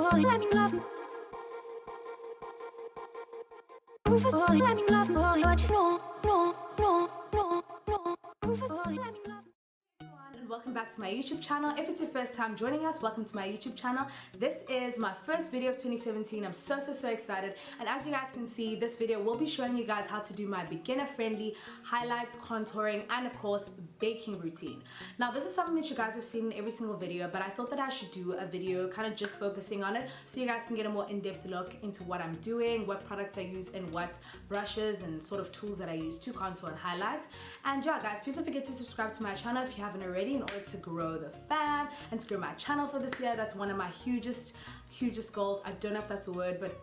boy, let me love. Rufus boy, let me love, boy. But just no. Rufus boy, let me love. And welcome back to my YouTube channel. If it's your first time joining us, welcome to my YouTube channel. This is my first video of 2017. I'm so excited, and as you guys can see, this video will be showing you guys how to do my beginner friendly highlights, contouring, and of course baking routine. Now this is something that you guys have seen in every single video, but I thought that I should do a video kind of just focusing on it so you guys can get a more in-depth look into what I'm doing, what products I use, and what brushes and sort of tools that I use to contour and highlight. And yeah guys, please don't forget to subscribe to my channel if you haven't already, in order to grow the fam and to grow my channel for this year. That's one of my hugest goals. I don't know if that's a word, but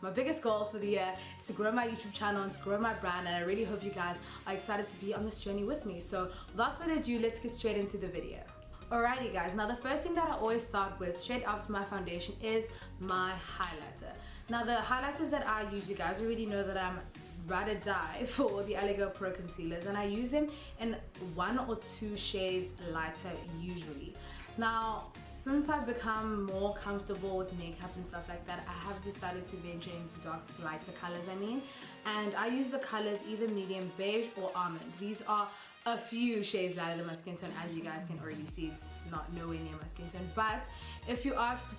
my biggest goals for the year is to grow my YouTube channel and to grow my brand, and I really hope you guys are excited to be on this journey with me. So without further ado, let's get straight into the video. Alrighty guys, now the first thing that I always start with straight after my foundation is my highlighter. Now the highlighters that I use, you guys already know that I'm ride or die for the LA Girl Pro concealers, and I use them in 1 or 2 shades lighter usually. Now since I've become more comfortable with makeup and stuff like that, I have decided to venture into dark lighter colors, and I use the colors either medium beige or almond. These are a few shades lighter than my skin tone. As you guys can already see, it's not nowhere near my skin tone, but if you are still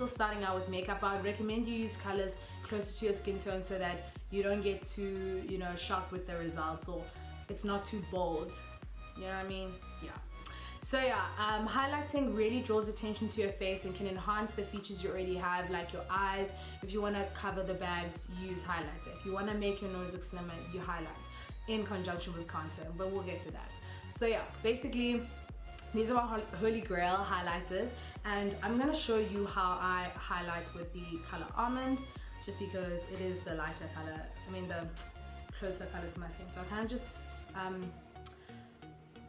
starting out with makeup, I would recommend you use colors closer to your skin tone so that you don't get too, shocked with the results, or it's not too bold. You know what I mean? Yeah. So yeah, highlighting really draws attention to your face and can enhance the features you already have, like your eyes. If you want to cover the bags, use highlighter. If you want to make your nose look slimmer, you highlight in conjunction with contour, but we'll get to that. So yeah, basically these are my holy grail highlighters, and I'm gonna show you how I highlight with the color almond, just because it is the lighter color, the closer color to my skin. So I kind of just I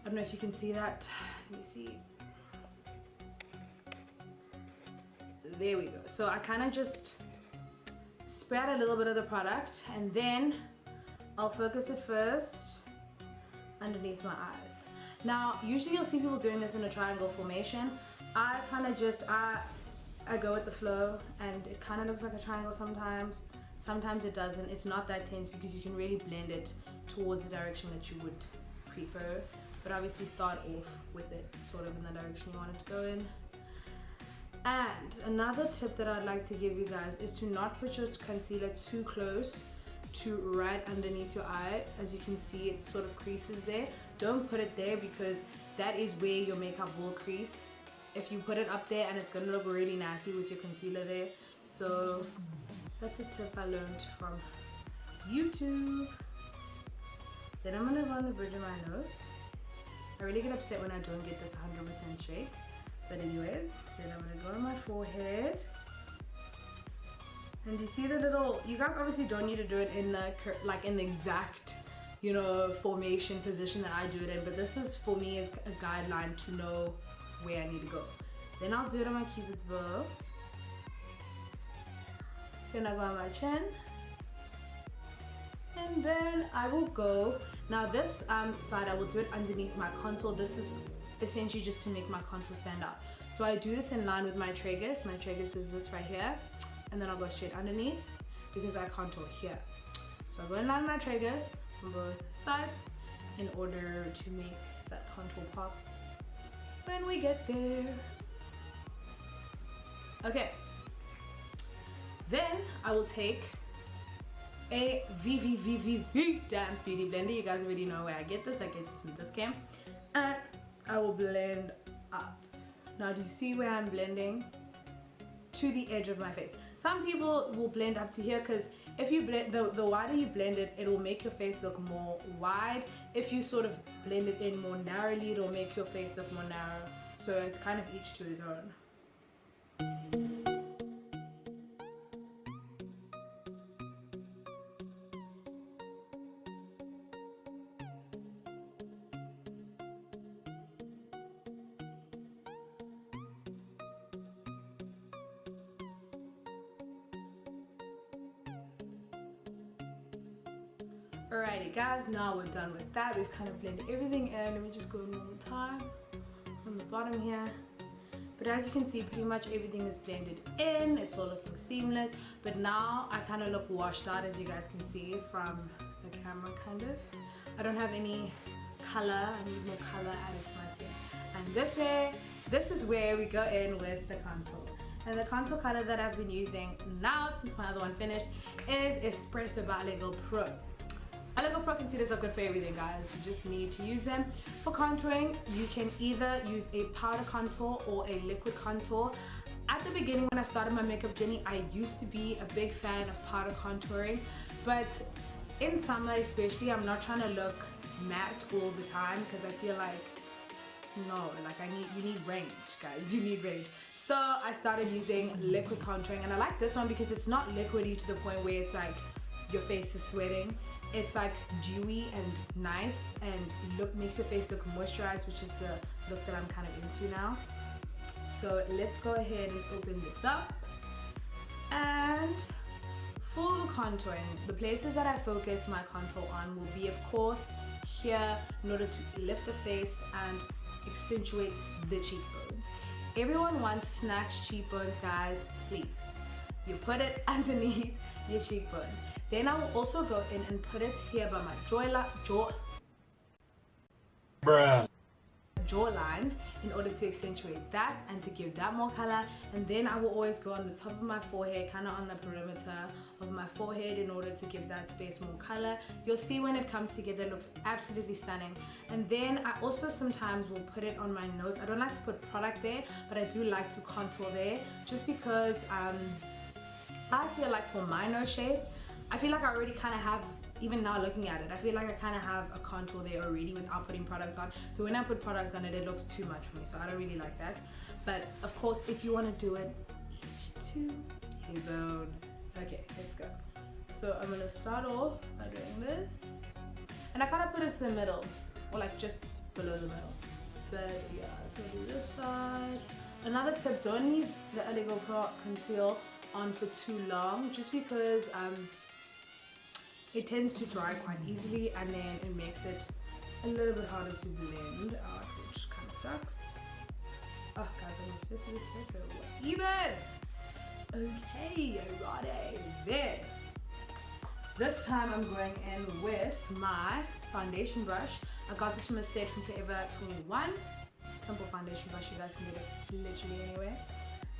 don't know if you can see that. Let me see. There we go. So I kind of just spread a little bit of the product, and then I'll focus it first underneath my eyes. Now usually you'll see people doing this in a triangle formation. I kind of just I go with the flow, and it kind of looks like a triangle sometimes it doesn't. It's not that tense because you can really blend it towards the direction that you would prefer, but obviously start off with it sort of in the direction you want it to go in. And another tip that I'd like to give you guys is to not put your concealer too close to right underneath your eye. As you can see, it sort of creases there. Don't put it there because that is where your makeup will crease if you put it up there, and it's gonna look really nasty with your concealer there. So that's a tip I learned from YouTube. Then I'm gonna go on the bridge of my nose. I really get upset when I don't get this 100% straight, but anyways, then I'm gonna go on my forehead. And you see the little, you guys obviously don't need to do it in the exact, formation position that I do it in, but this is for me is a guideline to know where I need to go. Then I'll do it on my cupid's bow. Then I go on my chin. And then I will go, now this side I will do it underneath my contour. This is essentially just to make my contour stand out. So I do this in line with my tragus. My tragus is this right here. And then I'll go straight underneath because I contour here. So I go in line with my tragus from both sides in order to make that contour pop when we get there. Okay. Then I will take a VVVVV damn beauty blender. You guys already know where I get this. I get this from Discam. And I will blend up. Now do you see where I'm blending? To the edge of my face. Some people will blend up to here because if you blend, the wider you blend it, it will make your face look more wide. If you sort of blend it in more narrowly, it will make your face look more narrow. So it's kind of each to his own. Alrighty guys, now we're done with that. We've kind of blended everything in. Let me just go one more time on the bottom here. but as you can see, pretty much everything is blended in. It's all looking seamless, but now I kind of look washed out, as you guys can see from the camera kind of. I don't have any color. I need more color added to my skin. And this is where we go in with the contour. And the contour color that I've been using now since my other one finished is Espresso by Allego Pro. Allego Pro concealers are good for everything, guys. You just need to use them. For contouring, you can either use a powder contour or a liquid contour. At the beginning when I started my makeup journey, I used to be a big fan of powder contouring, but in summer especially, I'm not trying to look matte all the time because I feel like, no, like you need range, guys, you need range. So I started using liquid contouring, and I like this one because it's not liquidy to the point where it's like your face is sweating. It's like dewy and nice and makes your face look moisturized, which is the look that I'm kind of into now. So let's go ahead and open this up. And for the contouring, the places that I focus my contour on will be, of course, here in order to lift the face and accentuate the cheekbones. Everyone wants snatched cheekbones, guys, please. You put it underneath your cheekbones. Then I will also go in and put it here by my jawline in order to accentuate that and to give that more color. And then I will always go on the top of my forehead, kind of on the perimeter of my forehead, in order to give that space more color. You'll see when it comes together, it looks absolutely stunning. And then I also sometimes will put it on my nose. I don't like to put product there, but I do like to contour there, just because I feel like for my nose shape, I feel like I already kind of have, even now looking at it, I feel like I kind of have a contour there already without putting product on. So when I put product on it, it looks too much for me, so I don't really like that. But of course, if you want to do it, each to his own. Okay, let's go. So I'm going to start off by doing this. And I kind of put it to the middle, or like just below the middle. But yeah, so do this side. Another tip, don't leave the Allego Pro conceal on for too long, just because it tends to dry quite easily, and then it makes it a little bit harder to blend out, which kind of sucks. Oh guys, I'm obsessed with espresso. Even! Okay, alrighty, there. This time I'm going in with my foundation brush. I got this from a set from Forever 21. Simple foundation brush, you guys can get it literally anywhere.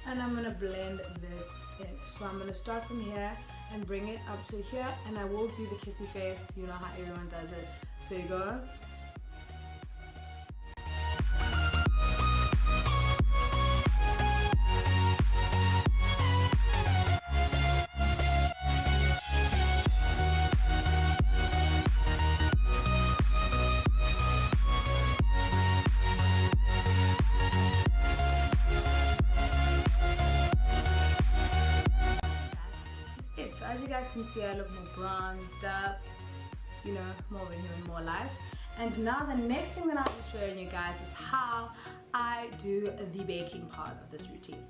And I'm gonna blend this in. So I'm gonna start from here and bring it up to here, and I will do the kissy face, you know how everyone does it. So you go. As you guys can see, I look more bronzed up, you know, more in here and more life. And now the next thing that I'll be showing you guys is how I do the baking part of this routine.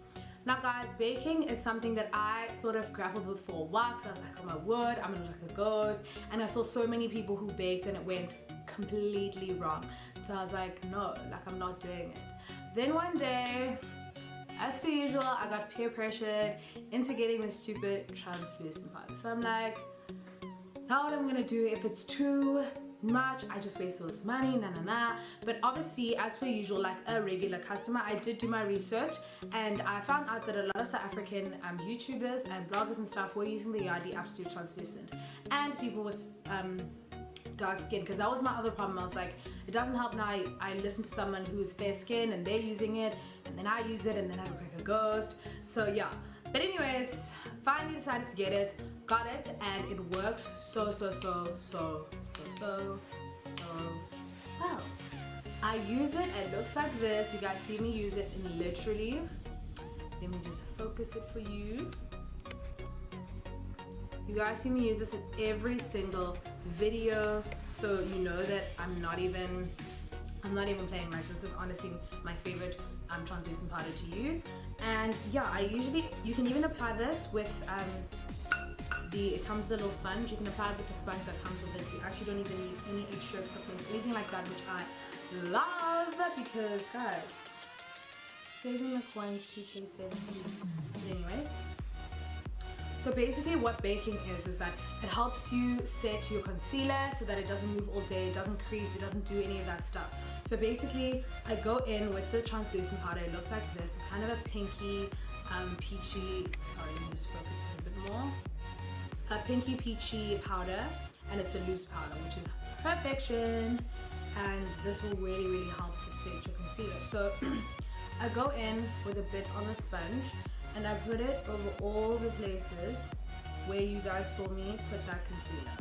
Now guys, baking is something that I sort of grappled with for a while, because I was like, oh my word, I'm gonna look like a ghost. And I saw so many people who baked and it went completely wrong. So I was like, no, like I'm not doing it. Then one day, as per usual, I got peer pressured into getting this stupid translucent powder. So I'm like, now what I'm gonna do, if it's too much, I just waste all this money, nah. But obviously, as per usual, like a regular customer, I did do my research, and I found out that a lot of South African YouTubers and bloggers and stuff were using the Yardley Absolute Translucent, and people with dark skin, because that was my other problem. I was like, it doesn't help now. I listen to someone who is fair skin and they're using it, and then I use it and then I look like a ghost. So yeah, but anyways, finally decided to get it, got it, and it works so well. I use it, it looks like this. You guys see me use it in literally, let me just focus it for you. You guys see me use this in every single video, so you know that I'm not even playing. Like, this is honestly my favorite translucent powder to use. And yeah, you can even apply this with it comes with a little sponge. You can apply it with the sponge that comes with it. You actually don't even need any extra equipment, anything like that, which I love, because guys, saving the coins, 2K17. But anyways, so basically what baking is that it helps you set your concealer so that it doesn't move all day, it doesn't crease, it doesn't do any of that stuff. So basically I go in with the translucent powder. It looks like this. It's kind of a pinky, peachy, sorry, let me just focus this a bit more. A pinky peachy powder, and it's a loose powder, which is perfection. And this will really, really help to set your concealer. So I go in with a bit on the sponge and I put it over all the places where you guys saw me put that concealer.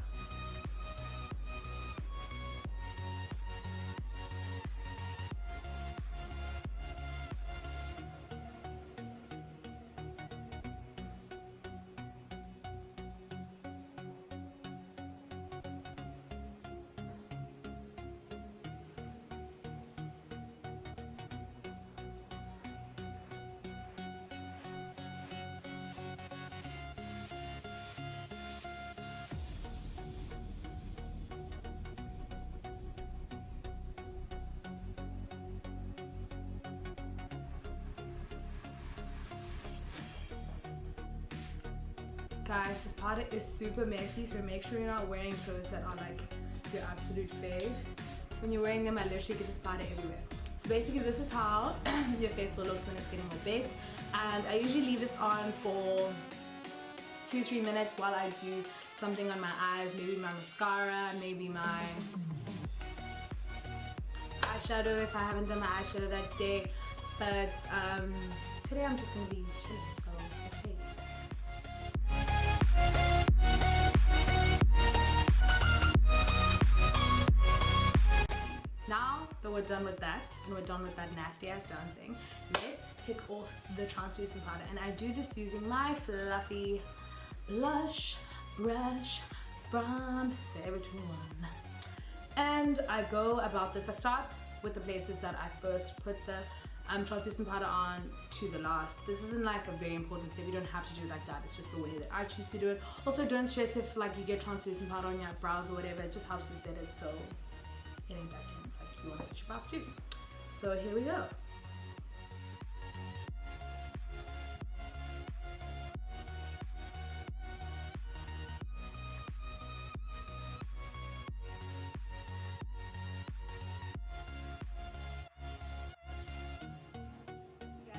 Guys, this powder is super messy, so make sure you're not wearing clothes that are like your absolute fave. When you're wearing them, I literally get this powder everywhere. So basically this is how your face will look when it's getting all baked. And I usually leave this on for 2-3 minutes while I do something on my eyes, maybe my mascara, maybe my eyeshadow if I haven't done my eyeshadow that day. But today I'm just gonna be chilling, so okay. Now that we're done with that, and we're done with that nasty ass dancing, let's take off the translucent powder. And I do this using my fluffy blush brush from Forever 21. And I go about this, I start with the places that I first put the translucent powder on to the last. This isn't like a very important step, you don't have to do it like that, it's just the way that I choose to do it. Also, don't stress if like you get translucent powder on your brows or whatever, it just helps to set it so it ain't that tense, like you want to set your brows too. So here we go.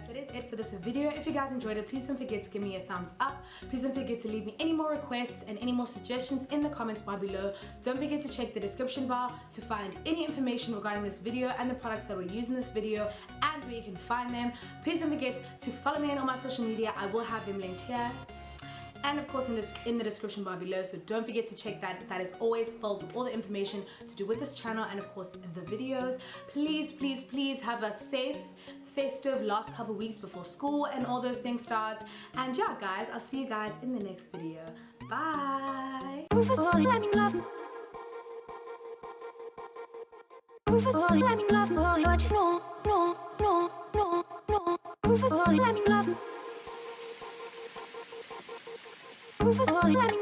That is it for this video. If you guys enjoyed it, please don't forget to give me a thumbs up. Please don't forget to leave me any more requests and any more suggestions in the comments bar below. Don't forget to check the description bar to find any information regarding this video and the products that were used in this video and where you can find them. Please don't forget to follow me on all my social media. I will have them linked here and of course in the description bar below, so don't forget to check that. That is always filled with all the information to do with this channel and of course the videos. Please have a safe festive last couple weeks before school and all those things starts. And yeah guys, I'll see you guys in the next video. Bye. Rufus, oh, let me love. Rufus, oh, let me love. Oh, you just no. Rufus, oh, let me love. Rufus, oh, let me